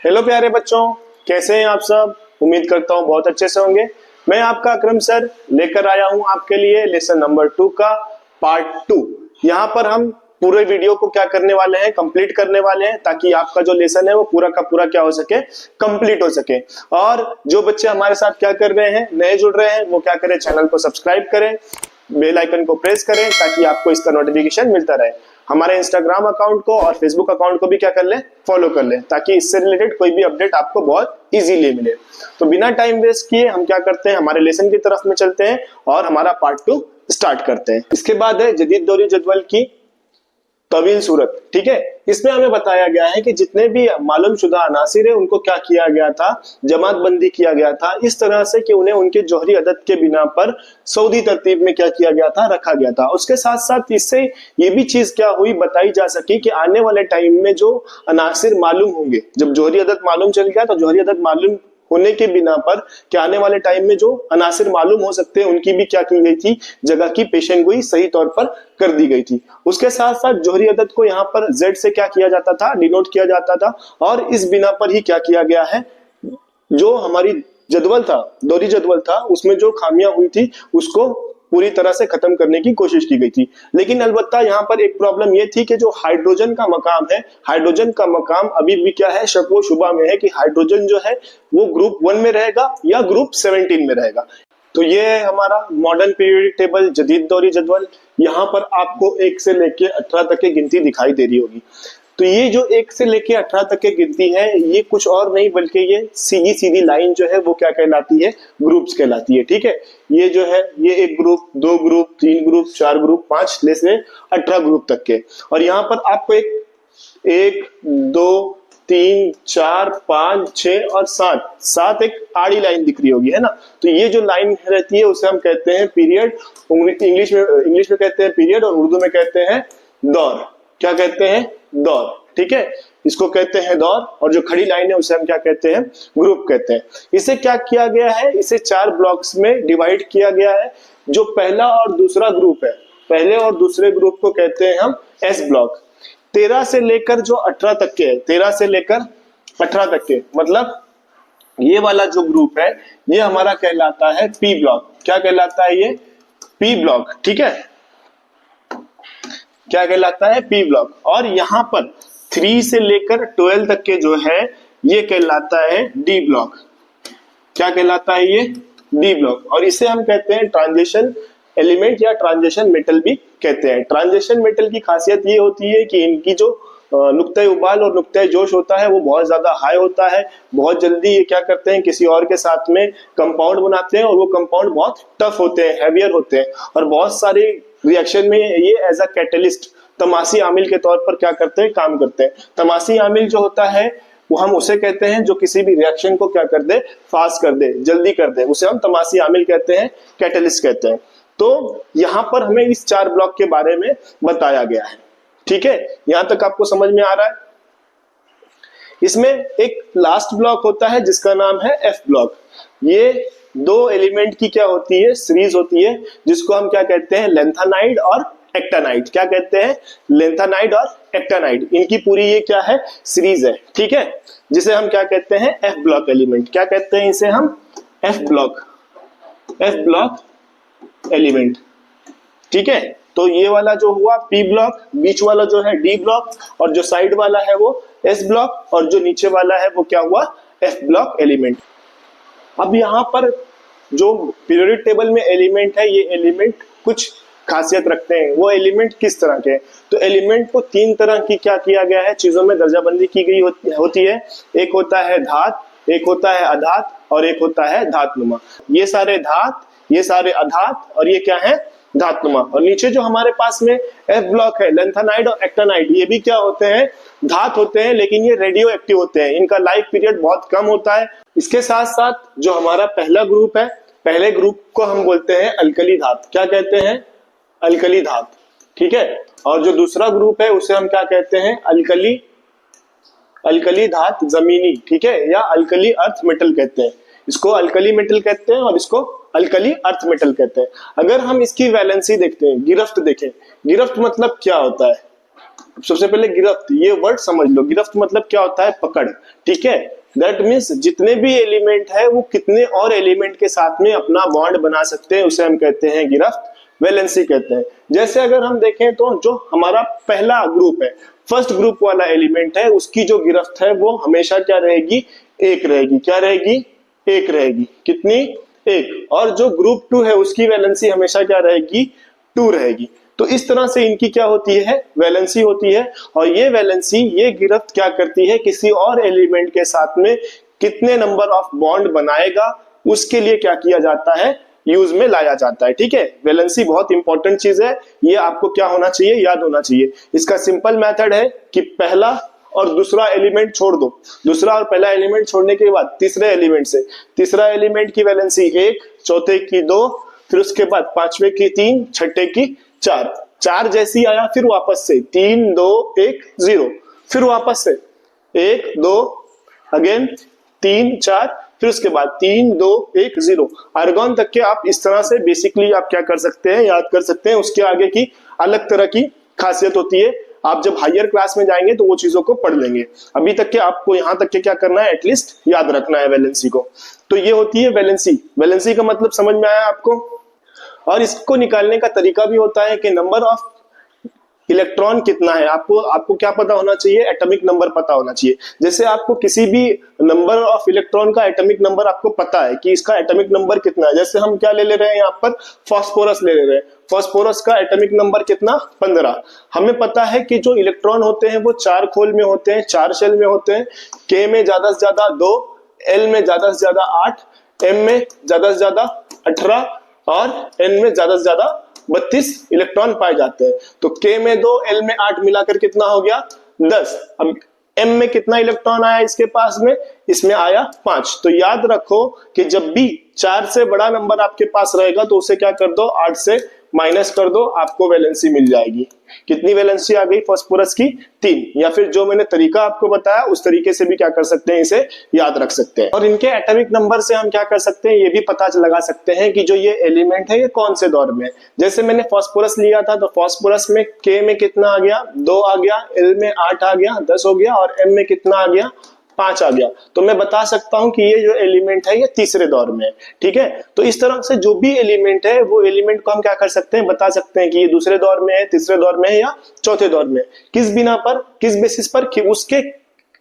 Hello प्यारे बच्चों, कैसे हैं आप सब। उम्मीद करता हूँ बहुत अच्छे से होंगे। मैं आपका अकरम सर लेकर आया हूँ आपके लिए लेसन नंबर 2 का पार्ट 2। यहाँ पर हम पूरे वीडियो को क्या करने वाले हैं, कंप्लीट करने वाले हैं, ताकि आपका जो लेसन है वो पूरा का पूरा क्या हो सके, कंप्लीट हो सके। और जो बच्चे हमारे साथ क्या कर रहे हैं, नए जुड़ रहे हैं, वो क्या करें, चैनल को सब्सक्राइब करें, बेल आइकन को प्रेस करें, ताकि आपको इसका नोटिफिकेशन मिलता रहे। हमारे इंस्टाग्राम अकाउंट को और फेसबुक अकाउंट को भी क्या कर लें, फॉलो कर लें, ताकि इससे रिलेटेड कोई भी अपडेट आपको बहुत इजीली मिले। तो बिना टाइम वेस्ट किए हम क्या करते हैं, हमारे लेसन की तरफ में चलते हैं और हमारा पार्ट 2 स्टार्ट करते हैं। इसके बाद है जदीद दौरी जदवल की तवील सूरत। ठीक है, इसमें हमें बताया गया है कि जितने भी मालूम शुदा अनासिर है उनको क्या किया गया था, जमात बंदी किया गया था, इस तरह से कि उन्हें उनके जोहरी अदद के बिना पर सऊदी तरतीब में क्या किया गया था, रखा गया था। उसके साथ साथ इससे ये भी चीज क्या हुई, बताई जा सकी कि आने वाले टाइम में जो अनासिर मालूम होंगे, जब जोहरी अदद मालूम चल गया तो जोहरी अदद मालूम होने के बिना पर क्या आने वाले टाइम में जो अनासिर मालूम हो सकते हैं उनकी भी क्या की गई थी, जगह की पेशेंगोई सही तौर पर कर दी गई थी। उसके साथ साथ जोहरी अदद को यहाँ पर जेड से क्या किया जाता था, डिनोट किया जाता था। और इस बिना पर ही क्या किया गया है, जो हमारी जदवल था, दौरी जदवल था, उसमें जो खामियां हुई थी उसको पूरी तरह से खत्म करने की कोशिश की गई थी। लेकिन अलबत्ता यहाँ पर एक प्रॉब्लम ये थी कि जो हाइड्रोजन का मकाम है, हाइड्रोजन का मकाम अभी भी क्या है, शक व शुबा में है कि हाइड्रोजन जो है वो ग्रुप 1 में रहेगा या ग्रुप 17 में रहेगा। तो ये है हमारा मॉडर्न पीरियोडिक टेबल, जदीद दौरी जदवल। यहाँ पर आपको 1 से लेके 18 तक की गिनती दिखाई दे रही होगी। तो ये जो 1 से लेके 18 तक की गिनती है, ये कुछ और नहीं बल्कि ये सीधी सीधी लाइन जो है वो क्या कहलाती है, ग्रुप्स कहलाती है। ठीक है, ये जो है ये 1 ग्रुप, 2 ग्रुप, 3 ग्रुप, 4 ग्रुप, 5 से 18 ग्रुप तक के। और यहाँ पर आपको 1 2 3 4 5 6 और 7 एक आड़ी लाइन दिख रही होगी, है ना। तो ये जो लाइन रहती है उसे हम कहते हैं पीरियड। इंग्लिश में कहते हैं पीरियड और उर्दू में कहते हैं दौर। क्या कहते हैं, दौर। ठीक है, इसको कहते हैं दौर। और जो खड़ी लाइन है उसे हम क्या कहते हैं, ग्रुप कहते हैं। इसे क्या किया गया है, इसे 4 ब्लॉक्स में डिवाइड किया गया है। जो पहला और दूसरा ग्रुप है, पहले और दूसरे ग्रुप को कहते हैं हम एस ब्लॉक। 13 से लेकर जो 18 तक के है, 13 से लेकर 18 तक के, मतलब ये वाला जो ग्रुप है ये हमारा कहलाता है पी ब्लॉक। क्या कहलाता है ये, पी ब्लॉक। ठीक है, क्या कहलाता है, पी ब्लॉक। और यहाँ पर 3 से लेकर 12 तक के जो है ये कहलाता है डी ब्लॉक। क्या कहलाता है ये, डी ब्लॉक। और इसे हम कहते हैं ट्रांजिशन एलिमेंट या ट्रांजिशन मेटल भी कहते हैं। ट्रांजिशन मेटल की खासियत ये होती है कि इनकी जो नुक्ते उबाल और नुक्ते जोश होता है वो बहुत ज्यादा हाई होता है। बहुत जल्दी ये क्या करते हैं, किसी और के साथ में कंपाउंड बनाते हैं और वो कंपाउंड बहुत टफ होते हैं, हैवियर होते हैं। और बहुत सारी रिएक्शन में ये एज अ कैटलिस्ट, तमासी आमिल के तौर पर क्या करते हैं, काम करते हैं। तमासी आमिल जो होता है वो हम उसे कहते हैं जो किसी भी रिएक्शन को क्या कर दे, फास्ट कर दे, जल्दी कर दे, उसे हम तमासी आमिल कहते हैं, कैटलिस्ट कहते हैं। तो यहाँ पर हमें इस 4 ब्लॉक के बारे में बताया गया है। ठीक है, यहां तक आपको समझ में आ रहा है। इसमें एक लास्ट ब्लॉक होता है जिसका नाम है एफ ब्लॉक। ये 2 एलिमेंट की क्या होती है, सीरीज होती है, जिसको हम क्या कहते हैं, लेंथेनाइड और एक्टानाइड। क्या कहते हैं, लेंथेनाइड और एक्टानाइड। इनकी पूरी ये क्या है, सीरीज है। ठीक है, जिसे हम क्या कहते हैं, एफ ब्लॉक एलिमेंट। क्या कहते हैं इसे हम, एफ ब्लॉक एलिमेंट। ठीक है, तो ये वाला जो हुआ पी ब्लॉक, बीच वाला जो है डी ब्लॉक, और जो साइड वाला है वो एस ब्लॉक, और जो नीचे वाला है वो क्या हुआ, एफ ब्लॉक एलिमेंट। अब यहाँ पर जो पीरियोडिक टेबल में एलिमेंट है, ये एलिमेंट कुछ खासियत रखते हैं। वो एलिमेंट किस तरह के, तो एलिमेंट को 3 तरह की क्या किया गया है, चीजों में दर्जाबंदी की गई होती है। एक होता है धात, एक होता है अधात, और एक होता है धातनुमा। ये सारे धात, ये सारे अधात, और ये क्या है, धातनुमा। और नीचे जो हमारे पास में एफ ब्लॉक है, लेंथेनाइड और एक्टानाइड, ये भी क्या होते हैं, धात होते हैं, लेकिन ये रेडियो एक्टिव होते हैं। इनका लाइफ पीरियड बहुत कम होता है। इसके साथ साथ जो हमारा पहला ग्रुप है, पहले ग्रुप को हम बोलते हैं अल्कली धात। क्या कहते हैं, अल्कली धात। ठीक है, और जो दूसरा ग्रुप है उसे हम क्या कहते हैं, अल्कली धात जमीनी। ठीक है, या अल्कली अर्थ मेटल कहते हैं। इसको अल्कली मेटल कहते हैं और इसको अल्कली अर्थ मेटल कहते हैं। अगर हम इसकी वैलेंसी देखते हैं, गिरफ्त देखें, गिरफ्त मतलब क्या होता है, सबसे पहले गिरफ्त, ये वर्ड समझ लो। गिरफ्त मतलब क्या होता है? पकड़। ठीक है, दैट मीन्स जितने भी एलिमेंट है वो कितने और एलिमेंट के साथ में अपना बॉन्ड बना सकते हैं, उसे हम कहते हैं गिरफ्त, वैलेंसी कहते हैं। जैसे अगर हम देखें तो जो हमारा पहला ग्रुप है, फर्स्ट ग्रुप वाला एलिमेंट है, उसकी जो गिरफ्त है वो हमेशा क्या रहेगी? एक रहेगी। क्या रहेगी? एक रहेगी। कितनी? एक। और जो ग्रुप टू है उसकी वैलेंसी हमेशा क्या रहेगी? टू रहेगी। तो इस तरह से इनकी क्या होती है? वैलेंसी होती है। और ये वैलेंसी, ये गिरफ्त क्या करती है? किसी और एलिमेंट के साथ में कितने नंबर ऑफ बॉन्ड बनाएगा, उसके लिए क्या किया जाता है? यूज में लाया जाता है। ठीक है, वैलेंसी बहुत इंपॉर्टेंट चीज है, ये आपको क्या होना चाहिए? याद होना चाहिए। इसका सिंपल मेथड है कि पहला और दूसरा एलिमेंट छोड़ दो, दूसरा और पहला एलिमेंट छोड़ने के बाद तीसरे एलिमेंट से, तीसरा एलिमेंट की वैलेंसी एक, चौथे की दो, फिर उसके बाद पांचवे की तीन, छठे की चार। चार जैसी आया फिर वापस से 3 2 1 0, फिर वापस से 1 2, अगेन 3 4, फिर उसके बाद 3 2 1 0। आर्गन तक के आप इस तरह से बेसिकली आप क्या कर सकते हैं? याद कर सकते हैं। उसके आगे की अलग तरह की खासियत होती है, आप जब हायर क्लास में जाएंगे तो वो चीजों को पढ़ लेंगे। अभी तक के आपको यहां तक के क्या करना है? एटलीस्ट याद रखना है वैलेंसी को। तो ये होती है वैलेंसी। वैलेंसी का मतलब समझ में आया आपको? और इसको निकालने का तरीका भी होता है कि नंबर ऑफ इलेक्ट्रॉन कितना है। आपको क्या पता होना चाहिए? एटॉमिक नंबर पता होना चाहिए। जैसे आपको किसी भी नंबर ऑफ इलेक्ट्रॉन का एटॉमिक नंबर आपको पता है कि इसका एटॉमिक नंबर कितना है। जैसे हम क्या ले रहे हैं यहाँ पर? फास्फोरस ले रहे हैं। फास्फोरस का एटॉमिक नंबर कितना? 15। हमें पता है कि जो इलेक्ट्रॉन होते हैं वो 4 खोल में होते हैं, 4 शेल में होते हैं। के में ज्यादा से ज्यादा 2, एल में ज्यादा से ज्यादा 8, एम में ज्यादा से ज्यादा 18 और एन में ज्यादा से ज्यादा 32 इलेक्ट्रॉन पाए जाते हैं। तो के में 2, एल में 8 मिलाकर कितना हो गया? 10। अब एम में कितना इलेक्ट्रॉन आया इसके पास में? इसमें आया 5। तो याद रखो कि जब भी 4 से बड़ा नंबर आपके पास रहेगा तो उसे क्या कर दो? 8 से माइनस कर दो, आपको वैलेंसी मिल जाएगी। कितनी वैलेंसी आ गई फास्फोरस की? 3। या फिर जो मैंने तरीका आपको बताया उस तरीके से भी क्या कर सकते हैं? इसे याद रख सकते हैं। और इनके एटॉमिक नंबर से हम क्या कर सकते हैं? ये भी पता लगा सकते हैं कि जो ये एलिमेंट है ये कौन से दौर में है। जैसे मैंने फास्फोरस लिया था तो फास्फोरस में के में कितना आ गया? 2 आ गया, एल में 8 आ गया, 10 हो गया, और एम में कितना आ गया? 5 आ गया। तो मैं बता सकता हूं कि ये जो एलिमेंट है ये तीसरे दौर में है। ठीक है, तो इस तरह से जो भी एलिमेंट है वो एलिमेंट को हम क्या कर सकते हैं? बता सकते हैं कि ये दूसरे दौर में है, तीसरे दौर में है या चौथे दौर में है। किस बिना पर, किस बेसिस पर? कि उसके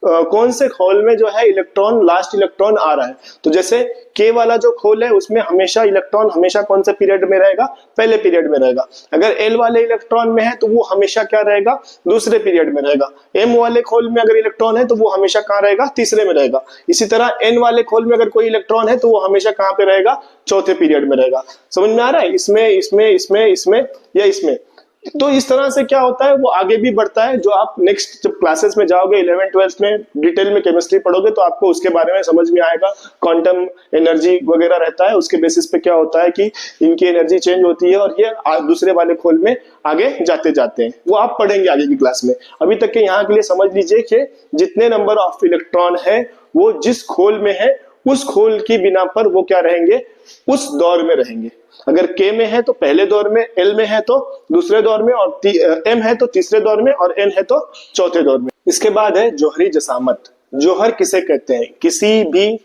कौन से खोल में जो है इलेक्ट्रॉन, लास्ट इलेक्ट्रॉन आ रहा है। तो जैसे के वाला जो खोल है उसमें हमेशा इलेक्ट्रॉन हमेशा कौन से पीरियड में रहेगा? पहले पीरियड में रहेगा। अगर एल वाले इलेक्ट्रॉन में है तो वो हमेशा क्या रहेगा? दूसरे पीरियड में रहेगा। एम वाले खोल में अगर इलेक्ट्रॉन है तो वो हमेशा कहाँ रहेगा? तीसरे में रहेगा। इसी तरह एन वाले खोल में अगर कोई इलेक्ट्रॉन है तो वो हमेशा कहाँ पे रहेगा? चौथे पीरियड में रहेगा। समझ में आ रहा है? इसमें इसमें इसमें इसमें या इसमें। तो इस तरह से क्या होता है वो आगे भी बढ़ता है। जो आप नेक्स्ट जब क्लासेस में जाओगे 11th 12th में डिटेल में केमिस्ट्री पढ़ोगे तो आपको उसके बारे में समझ में आएगा। क्वांटम एनर्जी वगैरह रहता है, उसके बेसिस पे क्या होता है कि इनकी एनर्जी चेंज होती है और ये दूसरे वाले खोल में आगे जाते जाते हैं। वो आप पढ़ेंगे आगे की क्लास में। अभी तक के यहाँ के लिए समझ लीजिए कि जितने नंबर ऑफ इलेक्ट्रॉन है वो जिस खोल में है उस खोल की बिना पर वो क्या रहेंगे? उस दौर में रहेंगे। अगर के में है तो पहले दौर में, एल में है तो दूसरे दौर में, और एम है तो तीसरे दौर में, और एन है तो चौथे दौर में। इसके बाद है जौहरी जसामत। जौहर किसे कहते हैं? किसी भी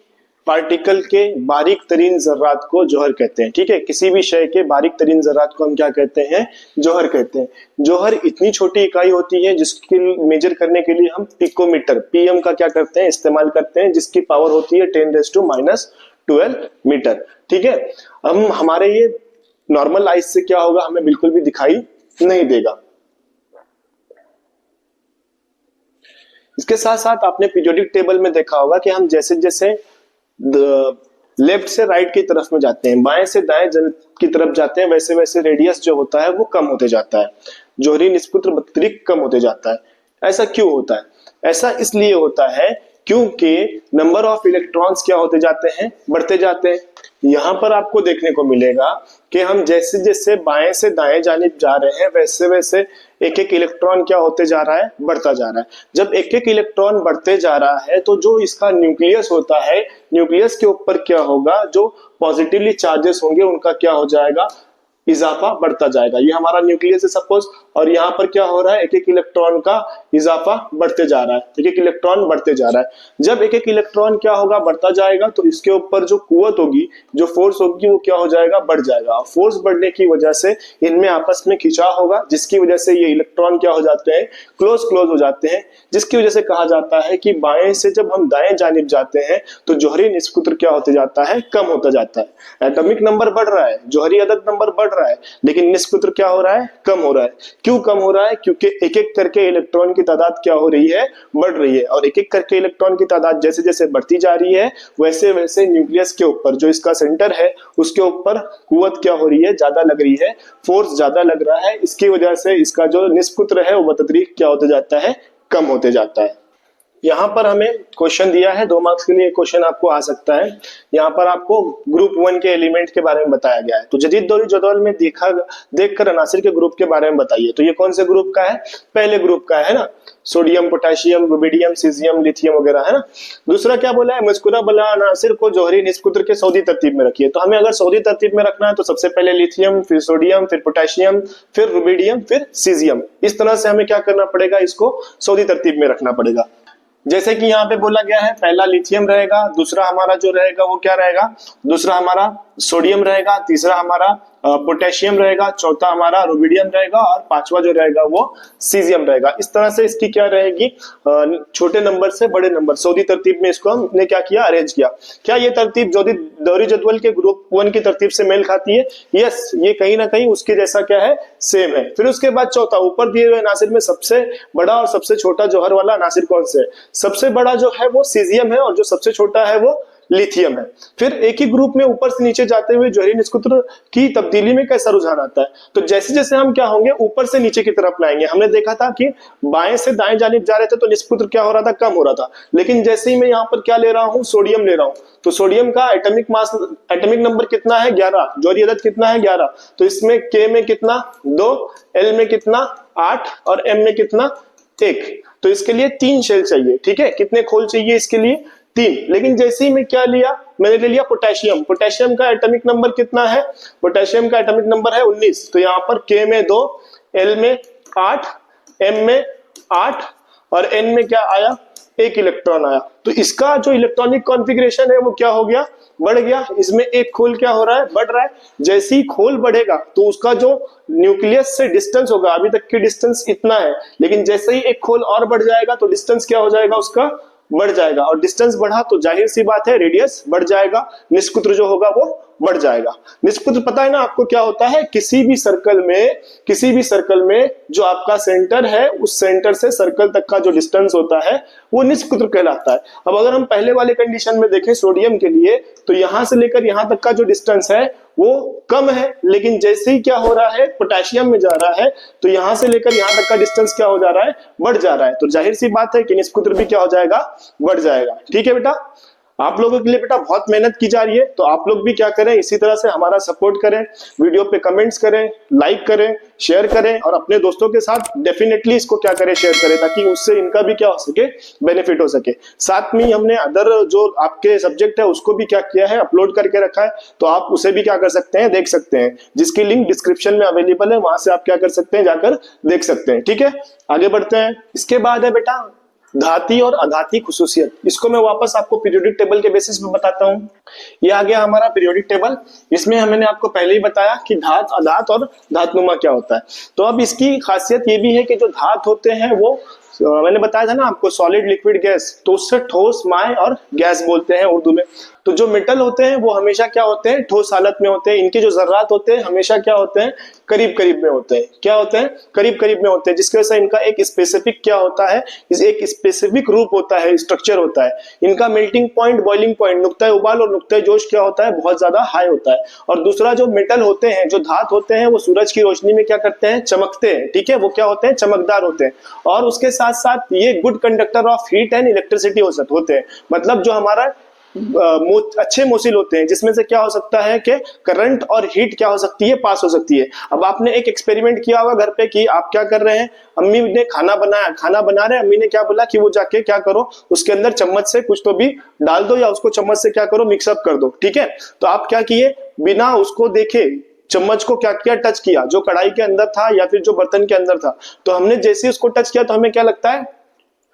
पार्टिकल के बारीक तरीन जर्रात को जौहर कहते हैं। ठीक है, किसी भी शय के बारीक तरीन जर्रात को हम क्या कहते हैं? जौहर कहते हैं। जौहर इतनी छोटी इकाई होती है जिसकी मेजर करने के लिए हम पिकोमीटर, पीएम का क्या करते हैं? इस्तेमाल करते हैं, जिसकी पावर होती है 10⁻⁻12 मीटर। ठीक है, हम हमारे ये नॉर्मल आइज से क्या होगा? हमें बिल्कुल भी दिखाई नहीं देगा। इसके साथ साथ आपने पीरियोडिक टेबल में देखा होगा कि हम जैसे जैसे लेफ्ट से राइट की तरफ में जाते हैं, बाएं से दाएं की तरफ जाते हैं, वैसे वैसे रेडियस जो होता है वो कम होते जाता है। जौहरी निष्पुत्र बत्तरिक कम होते जाता है। ऐसा क्यों होता है? ऐसा इसलिए होता है क्योंकि नंबर ऑफ इलेक्ट्रॉन्स क्या होते जाते हैं? बढ़ते जाते हैं। यहाँ पर आपको देखने को मिलेगा कि हम जैसे जैसे बाएं से दाएं जानिब जा रहे हैं वैसे वैसे एक एक इलेक्ट्रॉन क्या होते जा रहा है? बढ़ता जा रहा है। जब एक एक इलेक्ट्रॉन बढ़ते जा रहा है तो जो इसका न्यूक्लियस होता है, न्यूक्लियस के ऊपर क्या होगा? जो पॉजिटिवली चार्जेस होंगे उनका क्या हो जाएगा? इजाफा बढ़ता जाएगा। ये हमारा न्यूक्लियस है सपोज, और यहाँ पर क्या हो रहा है, एक एक इलेक्ट्रॉन का इजाफा बढ़ते जा रहा है, एक एक इलेक्ट्रॉन बढ़ते जा रहा है। जब एक एक इलेक्ट्रॉन क्या होगा, बढ़ता जाएगा, तो इसके ऊपर जो कुव्वत होगी, जो फोर्स होगी, वो क्या हो जाएगा, बढ़ जाएगा। फोर्स बढ़ने की वजह से इनमें आपस में खिंचाव होगा, जिसकी वजह से ये इलेक्ट्रॉन क्या हो जाते हैं, क्लोज हो जाते हैं, जिसकी वजह से कहा जाता है कि बाएं से जब हम दाएं जानिब जाते हैं तो जोहरी निष्कुत्र क्या होते जाता है, कम होता जाता है। एटॉमिक नंबर बढ़ रहा है, जोहरी अदद नंबर बढ़ रहा है, लेकिन निष्कुत्र क्या हो रहा है, कम हो रहा है। क्यों कम हो रहा है? क्योंकि एक एक करके इलेक्ट्रॉन की तादाद क्या हो रही है, बढ़ रही है, और एक एक करके इलेक्ट्रॉन की तादाद जैसे जैसे बढ़ती जा रही है, वैसे वैसे न्यूक्लियस के ऊपर, जो इसका सेंटर है, उसके ऊपर कुव्वत क्या हो रही है, ज्यादा लग रही है, फोर्स ज्यादा लग रहा है। इसकी वजह से इसका जो निष्कुत्र है वो बतदरीक क्या होते जाता है, कम होते जाता है। यहाँ पर हमें क्वेश्चन दिया है, 2 मार्क्स के लिए क्वेश्चन आपको आ सकता है। यहाँ पर आपको ग्रुप 1 के एलिमेंट के बारे में बताया गया है। तो जदीद दौरी जदवल में देखकर अनासिर के ग्रुप के बारे में बताइए। तो ये कौन से ग्रुप का है, पहले ग्रुप का है ना, sodium, potassium, rubidium, caesium, lithium वगैरह है ना। दूसरा क्या बोला है, मज़कूरा बला अनासिर को जोहरी निष्कुत्र के सऊदी तरतीब में रखिए। तो हमें अगर सऊदी तरतीब में रखना है तो सबसे पहले लिथियम, फिर सोडियम, फिर पोटेशियम, फिर रुबिडियम, फिर सीजियम। इस तरह से हमें क्या करना पड़ेगा, इसको सऊदी तरतीब में रखना पड़ेगा। जैसे कि यहाँ पे बोला गया है, पहला लिथियम रहेगा, दूसरा हमारा जो रहेगा वो क्या रहेगा, दूसरा हमारा सोडियम रहेगा, तीसरा हमारा पोटेशियम रहेगा, चौथा हमारा रुबिडियम रहेगा, और पांचवा जो रहेगा वो सीजियम रहेगा। इस तरह से इसकी क्या रहेगी, छोटे नंबर से बड़े नंबर, सऊदी तरतीब में इसको हमने क्या किया, अरेंज किया। क्या ये तरतीब दौरी जदवल के ग्रुप 1 की तरतीब से मेल खाती है? यस, ये कहीं ना कहीं उसके जैसा क्या है, सेम है। फिर उसके बाद चौथा, ऊपर दिए हुए अनासिर में सबसे बड़ा और सबसे छोटा जौहर वाला अनासिर कौन से है? सबसे बड़ा जो है वो सीजियम है, और जो सबसे छोटा है वो लिथियम है। फिर एक ही ग्रुप में ऊपर से नीचे जाते हुए जोहरी निष्कुत्र की तब्दीली में कैसा रुझान आता है? तो जैसे जैसे हम क्या होंगे, ऊपर से नीचे की तरफ लाएंगे। हमने देखा था कि बाएं से दाएं जानिब जा रहे थे तो निष्कुत्र क्या हो रहा था, कम हो रहा था। लेकिन जैसे ही मैं यहाँ पर क्या ले रहा हूँ, सोडियम ले रहा हूँ, तो सोडियम का एटॉमिक नंबर कितना है, 11, जोहरी अदद कितना है, 11। तो इसमें के में कितना, 2, एल में कितना, 8, और एम में कितना, 1। तो इसके लिए 3 शेल चाहिए, ठीक है। कितने खोल चाहिए इसके लिए, 3। लेकिन जैसे ही मैं क्या लिया, मैंने ले लिया पोटेशियम। पोटेशियम का एटॉमिक नंबर कितना है, पोटेशियम का एटॉमिक नंबर है 19। तो यहाँ पर के में 2, एल में 8, एम में 8, और एन में क्या आया, 1 इलेक्ट्रॉन आया। तो इसका जो इलेक्ट्रॉनिक कॉन्फ़िगरेशन है वो क्या हो गया, बढ़ गया। इसमें एक खोल क्या हो रहा है, बढ़ रहा है। जैसे ही खोल बढ़ेगा तो उसका जो न्यूक्लियस से डिस्टेंस होगा, अभी तक की डिस्टेंस इतना है, लेकिन जैसे ही एक खोल और बढ़ जाएगा तो डिस्टेंस क्या हो जाएगा, उसका बढ़ जाएगा। और डिस्टेंस बढ़ा तो जाहिर सी बात है रेडियस बढ़ जाएगा, निष्कुत्र जो होगा वो बढ़ जाएगा। निष्कुत्र पता है ना आपको क्या होता है, किसी भी सर्कल में जो आपका सेंटर है, उस सेंटर से सर्कल तक का जो डिस्टेंस होता है वो निष्कुत्र कहलाता है। अब अगर हम पहले वाले कंडीशन में देखें सोडियम के लिए, तो यहां से लेकर यहां तक का जो डिस्टेंस है वो कम है, लेकिन जैसे ही क्या हो रहा है, पोटेशियम में जा रहा है, तो यहां से लेकर यहां तक का डिस्टेंस क्या हो जा रहा है, बढ़ जा रहा है। तो जाहिर सी बात है कि निष्कुत्र भी क्या हो जाएगा, बढ़ जाएगा। ठीक है बेटा, आप लोगों के लिए बेटा बहुत मेहनत की जा रही है, तो आप लोग भी क्या करें, इसी तरह से हमारा सपोर्ट करें, वीडियो पे कमेंट्स करें, लाइक करें, शेयर करें, और अपने दोस्तों के साथ डेफिनेटली इसको क्या करें, शेयर करें, ताकि उससे इनका भी क्या हो सके, बेनिफिट हो सके। साथ में हमने अदर जो आपके सब्जेक्ट है उसको भी क्या किया है, अपलोड करके रखा है, तो आप उसे भी क्या कर सकते हैं, देख सकते हैं, जिसकी लिंक डिस्क्रिप्शन में अवेलेबल है, वहां से आप क्या कर सकते हैं, जाकर देख सकते हैं। ठीक है, आगे बढ़ते हैं। इसके बाद है बेटा धाती और अधाती खुसूसियत। इसको मैं वापस आपको पीरियोडिक टेबल के बेसिस पे बताता हूँ। ये आ गया हमारा पीरियोडिक टेबल। इसमें मैंने आपको पहले ही बताया कि धात, अधात और धातुनुमा क्या होता है। तो अब इसकी खासियत ये भी है कि जो धात होते हैं वो मैंने बताया था ना आपको, सॉलिड, लिक्विड, गैस, तो उससे ठोस, माय और गैस बोलते हैं उर्दू में। तो जो मेटल होते हैं वो हमेशा क्या होते हैं, ठोस हालत में होते हैं। इनके जो जर्रात होते हैं हमेशा क्या होते हैं, करीब करीब में होते हैं। क्या होते हैं, करीब करीब में होते हैं, जिसकी वजह से इनका एक स्पेसिफिक क्या होता है, एक स्पेसिफिक रूप होता है, स्ट्रक्चर होता है। इनका मेल्टिंग पॉइंट, बॉइलिंग पॉइंट, नुक्ता उबाल और नुक्ता जोश क्या होता है, बहुत ज्यादा हाई होता है। और दूसरा जो मेटल होते हैं, जो धात होते हैं, वो सूरज की रोशनी में क्या करते हैं, चमकते हैं। ठीक है, वो क्या होते हैं, चमकदार होते हैं। और उसके साथ साथ ये good conductor of heat and electricity होते हैं। मतलब जो हमारा अच्छे मोसिल होते हैं, जिसमें से क्या हो सकता है कि करंट और हीट क्या हो सकती है, पास हो सकती है। अब आपने एक एक्सपेरिमेंट किया होगा घर पे कि आप क्या कर रहे हैं, अम्मी ने खाना बनाया, खाना बना रहे, अम्मी ने क्या बोला कि वो जाके क्या करो, उसके अंदर चम्मच से कुछ तो भी डाल दो, या उसको चम्मच से क्या करो, मिक्सअप कर दो। ठीक है, तो आप क्या किए, बिना उसको देखे चम्मच को क्या किया, टच किया, जो कढ़ाई के अंदर था या फिर जो बर्तन के अंदर था, तो हमने जैसे उसको टच किया तो हमें क्या लगता है,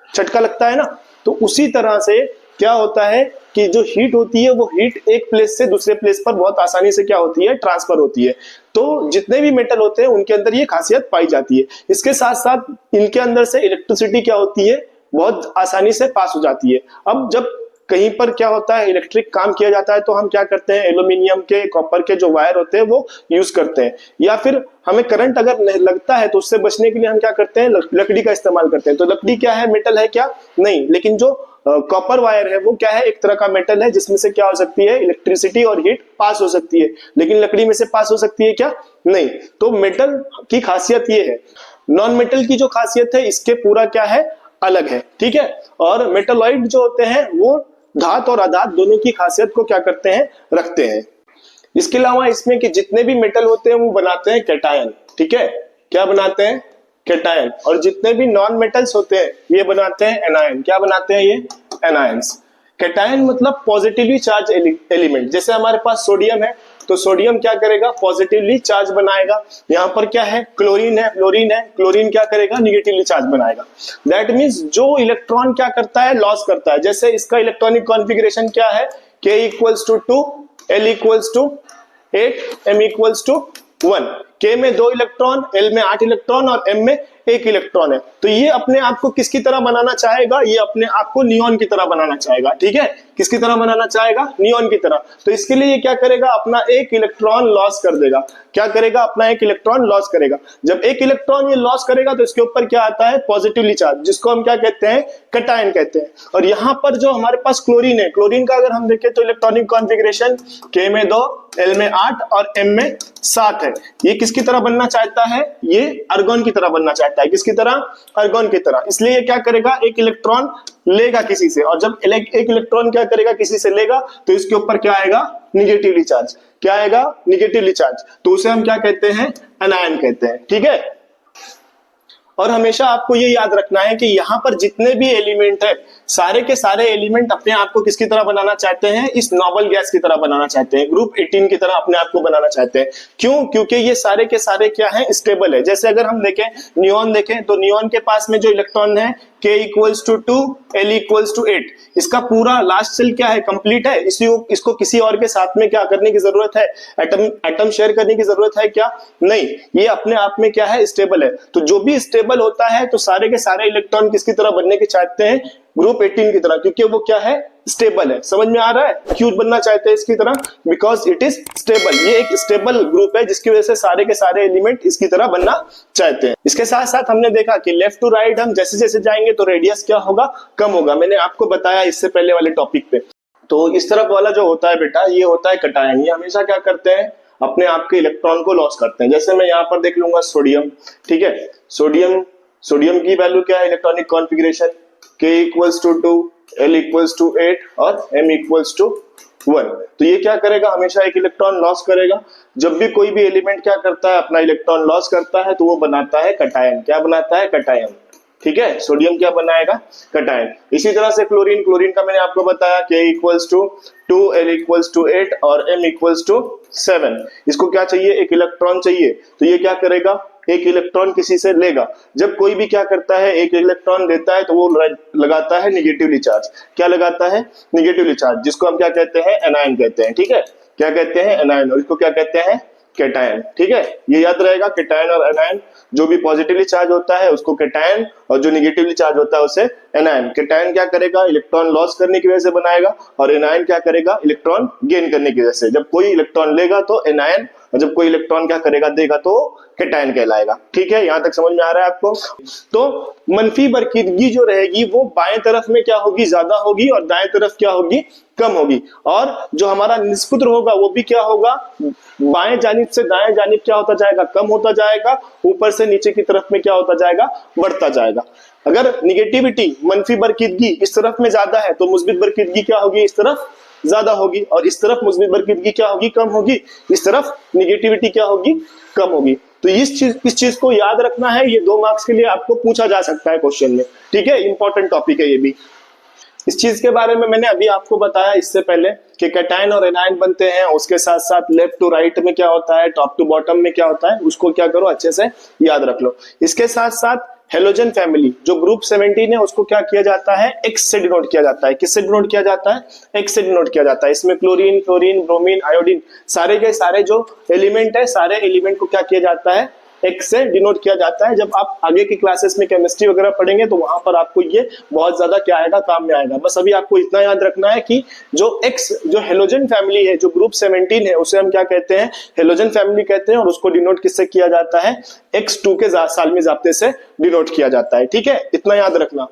झटका लगता है ना। तो उसी तरह से क्या होता है कि जो हीट होती है वो हीट एक प्लेस से दूसरे प्लेस पर बहुत आसानी से क्या होती है, ट्रांसफर होती है। तो जितने भी मेटल होते हैं उनके अंदर ये खासियत पाई जाती है। इसके साथ साथ इनके अंदर से इलेक्ट्रिसिटी क्या होती है, बहुत आसानी से पास हो जाती है। अब जब कहीं पर क्या होता है, इलेक्ट्रिक काम किया जाता है, तो हम क्या करते हैं, एल्यूमिनियम के, कॉपर के जो वायर होते हैं वो यूज करते हैं, या फिर हमें करंट अगर लगता है तो उससे बचने के लिए हम क्या करते हैं, लकड़ी का इस्तेमाल करते हैं। तो लकड़ी क्या है, मेटल है क्या, नहीं, लेकिन जो कॉपर वायर है वो क्या है, एक तरह का मेटल है जिसमें से क्या हो सकती है, इलेक्ट्रिसिटी और हीट पास हो सकती है। लेकिन लकड़ी में से पास हो सकती है क्या, नहीं। तो मेटल की खासियत ये है। नॉन मेटल की जो खासियत है इसके पूरा क्या है, अलग है, ठीक है। और मेटलॉइड जो होते हैं वो धात और अधात दोनों की खासियत को क्या करते हैं, रखते हैं। इसके अलावा इसमें कि जितने भी मेटल होते हैं वो बनाते हैं कैटायन, ठीक है, क्या बनाते हैं, कैटायन। और जितने भी नॉन मेटल्स होते हैं ये बनाते हैं एनायन, क्या बनाते हैं, ये एनायंस। कैटायन मतलब पॉजिटिवली चार्ज एलिमेंट। जैसे हमारे पास सोडियम है तो सोडियम क्या करेगा, पॉजिटिवली चार्ज बनाएगा। यहाँ पर क्या है, क्लोरीन है, फ्लोरीन है, क्लोरीन क्या करेगा, निगेटिवली चार्ज बनाएगा। दैट मीन्स जो इलेक्ट्रॉन क्या करता है, लॉस करता है। जैसे इसका इलेक्ट्रॉनिक कॉन्फ़िगरेशन क्या है, K equals to 2, L equals to 8, M equals to 1। K में 2 इलेक्ट्रॉन, L में 8 इलेक्ट्रॉन और M में 1 इलेक्ट्रॉन है। तो ये अपने आप को किसकी तरह बनाना चाहेगा, ये अपने आप को नियॉन की तरह बनाना चाहेगा, ठीक है, किसकी तरह बनाना चाहेगा, नियॉन की तरह। तो इसके लिए ये क्या करेगा, अपना 1 इलेक्ट्रॉन लॉस कर देगा। क्या करेगा, अपना 1 इलेक्ट्रॉन लॉस करेगा। जब 1 इलेक्ट्रॉन ये लॉस करेगा तो इसके ऊपर क्या आता है, पॉजिटिवली चार्ज, जिसको हम क्या कहते हैं, कैटायन कहते हैं। और यहाँ पर जो हमारे पास क्लोरीन है, क्लोरीन का अगर हम देखें तो इलेक्ट्रॉनिक कॉन्फ़िगरेशन K में 2, L में 8 और M में 7 है। ये किसकी तरह बनना चाहता है, ये आर्गन की तरह बनना चाहता है। किसकी तरह, आर्गन की तरह। इसलिए ये क्या करेगा, 1 इलेक्ट्रॉन लेगा किसी से, और जब 1 इलेक्ट्रॉन क्या करेगा, किसी से लेगा, तो इसके ऊपर क्या आएगा, निगेटिवली चार्ज। क्या आएगा, निगेटिवली चार्ज। तो उसे हम क्या कहते हैं, एनायन कहते हैं, ठीक है। और हमेशा आपको ये याद रखना है कि यहाँ पर जितने भी एलिमेंट है, सारे के सारे एलिमेंट अपने आप को किसकी तरह बनाना चाहते हैं, इस नोबल गैस की तरह बनाना चाहते हैं, ग्रुप 18 की तरह अपने आप को बनाना चाहते हैं। क्यों, क्योंकि ये सारे के सारे क्या है, स्टेबल है। जैसे अगर हम देखें, नियॉन देखें तो नियॉन के पास में जो इलेक्ट्रॉन है K equals to 2, L equals to 8, इसका पूरा लास्ट सेल क्या है, कंप्लीट है। इसको किसी और के साथ में क्या करने की जरूरत है, एटम शेयर करने की जरूरत है क्या, नहीं। ये अपने आप में क्या है, स्टेबल है। तो जो भी स्टेबल होता है तो सारे के सारे इलेक्ट्रॉन किसकी तरह बनने के चाहते हैं, ग्रुप 18 की तरह, क्योंकि वो क्या है, स्टेबल है। समझ में आ रहा है, क्यों बनना चाहते हैं इसकी तरह, बिकॉज इट इज स्टेबल। ये एक स्टेबल ग्रुप है जिसकी वजह से सारे के सारे एलिमेंट इसकी तरह बनना चाहते हैं। इसके साथ साथ हमने देखा कि लेफ्ट टू राइट हम जैसे जैसे जाएंगे तो रेडियस क्या होगा, कम होगा। मैंने आपको बताया इससे पहले वाले टॉपिक पे। तो इस तरफ वाला जो होता है बेटा, ये होता है कैटायन। ये हमेशा क्या करते हैं, अपने आप के इलेक्ट्रॉन को लॉस करते हैं। जैसे मैं यहाँ पर देख लूंगा सोडियम, ठीक है, सोडियम की वैल्यू क्या है, electronic configuration K equals to 2, L equals to 8 और M इक्वल्स टू 1। तो ये क्या करेगा, हमेशा 1 इलेक्ट्रॉन लॉस करेगा। जब भी कोई भी एलिमेंट क्या करता है, अपना इलेक्ट्रॉन लॉस करता है, तो वो बनाता है कैटायन। क्या बनाता है, कैटायन, ठीक है। सोडियम क्या बनाएगा, कैटायन। इसी तरह से क्लोरीन का मैंने आपको बताया K equals to 2, L equals to 8 और M इक्वल्स टू 7। इसको क्या चाहिए, 1 इलेक्ट्रॉन चाहिए। तो ये क्या करेगा, 1 इलेक्ट्रॉन किसी से लेगा। जब कोई भी क्या करता है, 1 इलेक्ट्रॉन लेता है तो वो लगाता है निगेटिवली चार्ज। क्या लगाता है, निगेटिवली चार्ज, जिसको हम क्या कहते हैं, एनायन कहते हैं, ठीक है। क्या कहते हैं, एनायन। और इसको क्या कहते हैं, कैटायन, ठीक है। ये याद रहेगा, कैटायन और एनायन, जो भी पॉजिटिवली चार्ज होता है उसको कैटायन और जो निगेटिवली चार्ज होता है उसे एनायन। कैटायन क्या करेगा, इलेक्ट्रॉन लॉस करने की वजह से बनाएगा, और एनायन क्या करेगा, इलेक्ट्रॉन गेन करने की वजह से। जब कोई इलेक्ट्रॉन लेगा तो एनायन, और जब कोई इलेक्ट्रॉन क्या करेगा, देगा, तो कैटायन कहलाएगा, ठीक है। यहां तक समझ में आ रहा है आपको। तो मंफी बरकीदगी जो रहेगी वो बाएं तरफ में क्या होगी, ज्यादा होगी, और दाएं तरफ क्या होगी, कम होगी। और जो हमारा निष्पुत्र होगा वो भी क्या होगा, बाएं जानिब से दाएं जानिब क्या होता जाएगा, कम होता जाएगा। ऊपर से नीचे की तरफ में क्या होता जाएगा, बढ़ता जाएगा। अगर निगेटिविटी, मंफी बरकीदगी इस तरफ में ज्यादा है तो मुस्बित बरकीदगी क्या होगी, इस तरफ ज्यादा होगी। और इस तरफ मुस्बित बरकीदगी क्या होगी, कम होगी। इस तरफ निगेटिविटी क्या होगी, कम होगी। तो इस चीज को याद रखना है। ये 2 मार्क्स के लिए आपको पूछा जा सकता है क्वेश्चन में, ठीक है। इंपॉर्टेंट टॉपिक है ये भी। इस चीज के बारे में मैंने अभी आपको बताया इससे पहले कि कैटायन और एनायन बनते हैं, उसके साथ साथ लेफ्ट टू राइट में क्या होता है, टॉप टू बॉटम में क्या होता है, उसको क्या करो अच्छे से याद रख लो। इसके साथ साथ हेलोजन फैमिली जो ग्रुप 17 है उसको क्या किया जाता है, एक्स से डिनोट किया जाता है। किससे डिनोट किया जाता है, एक्स से डिनोट किया जाता है। इसमें क्लोरीन, फ्लोरीन, ब्रोमीन, आयोडीन सारे के सारे जो एलिमेंट है, सारे एलिमेंट को क्या किया जाता है, एक्स से डिनोट किया जाता है। जब आप आगे की क्लासेस में केमिस्ट्री वगैरह पढ़ेंगे तो वहां पर आपको ये बहुत ज्यादा क्या आएगा, काम में आएगा। बस अभी आपको इतना याद रखना है कि जो एक्स जो हेलोजन फैमिली है, जो ग्रुप 17 है, उसे हम क्या कहते हैं, हेलोजन फैमिली कहते हैं। और उसको डिनोट किससे किया जाता है, X2 के सालमी जाब्ते से डिनोट किया जाता है। ठीक है, इतना याद रखना।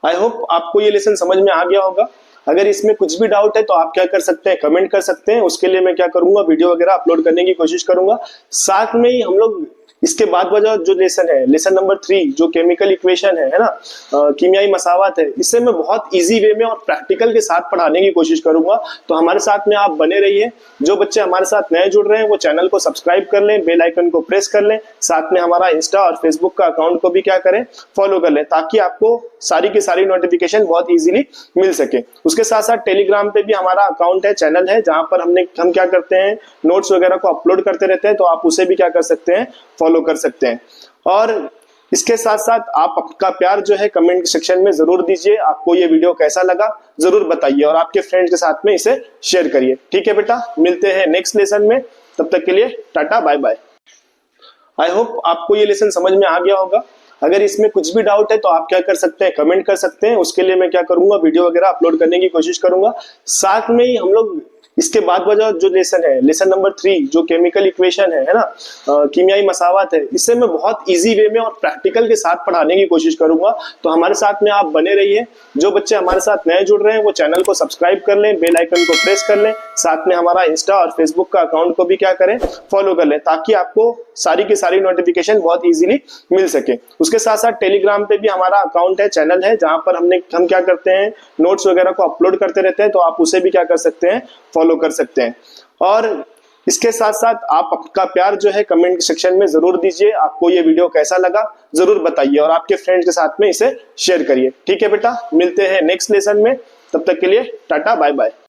आई होप आपको ये लेसन समझ में आ गया होगा। अगर इसमें कुछ भी डाउट है तो आप क्या कर सकते हैं, कमेंट कर सकते हैं। उसके लिए मैं क्या करूंगा, वीडियो वगैरह अपलोड करने की कोशिश करूंगा। साथ में ही हम लोग इसके बाद वाला जो लेसन है, लेसन नंबर 3 जो केमिकल इक्वेशन है ना, कीमियाई मसावत है, इसे मैं बहुत इजी वे में और प्रैक्टिकल के साथ पढ़ाने की कोशिश करूंगा। तो हमारे साथ में आप बने रहिए। जो बच्चे हमारे साथ नए जुड़ रहे हैं वो चैनल को सब्सक्राइब कर लें, बेल आइकन को प्रेस कर लें, साथ में हमारा इंस्टा और फेसबुक का अकाउंट को भी क्या करें, फॉलो कर लें, ताकि आपको सारी की सारी नोटिफिकेशन बहुत इजीली मिल सके। उसके साथ साथ टेलीग्राम पे भी हमारा अकाउंट है, चैनल है, जहां पर हम क्या करते हैं, नोट्स वगैरह को अपलोड करते रहते हैं। तो आप उसे भी क्या कर सकते हैं, फॉलो कर सकते हैं। और इसके साथ साथ आप आपका प्यार जो है कमेंट सेक्शन में जरूर दीजिए। आपको ये वीडियो कैसा लगा जरूर बताइए और आपके फ्रेंड्स के साथ में इसे शेयर करिए। ठीक है बेटा, मिलते हैं नेक्स्ट लेसन में, तब तक के लिए tata bye bye. I hope आपको ये लेसन समझ में आ गया होगा। अगर इसमें कुछ भी डाउट है तो आप क्या कर सकते हैं, कमेंट कर सकते हैं। उसके लिए मैं क्या करूंगा, वीडियो वगैरह अपलोड करने की कोशिश करूंगा। साथ में ही हम लोग इसके बाद वाला जो लेसन है, लेसन नंबर 3 जो केमिकल इक्वेशन है ना, कीमियाई मसावत है, इसे मैं बहुत इजी वे में और प्रैक्टिकल के साथ पढ़ाने की कोशिश करूंगा। तो हमारे साथ में आप बने रहिए। जो बच्चे हमारे साथ नए जुड़ रहे हैं वो चैनल को सब्सक्राइब कर लें, बेल आइकन को प्रेस कर लें, साथ में हमारा इंस्टा और फेसबुक का अकाउंट को भी क्या करें, फॉलो कर लें, ताकि आपको सारी की सारी नोटिफिकेशन बहुत इजीली मिल सके। उसके साथ साथ टेलीग्राम पे भी हमारा अकाउंट है, चैनल है, जहां पर हम क्या करते हैं, नोट्स वगैरह को अपलोड करते रहते हैं। तो आप उसे भी क्या कर सकते हैं, फॉलो कर सकते हैं। और इसके साथ साथ आप आपका प्यार जो है कमेंट सेक्शन में जरूर दीजिए। आपको ये वीडियो कैसा लगा जरूर बताइए और आपके फ्रेंड्स के साथ में इसे शेयर करिए। ठीक है बेटा, मिलते हैं नेक्स्ट लेसन में, तब तक के लिए टाटा बाय बाय।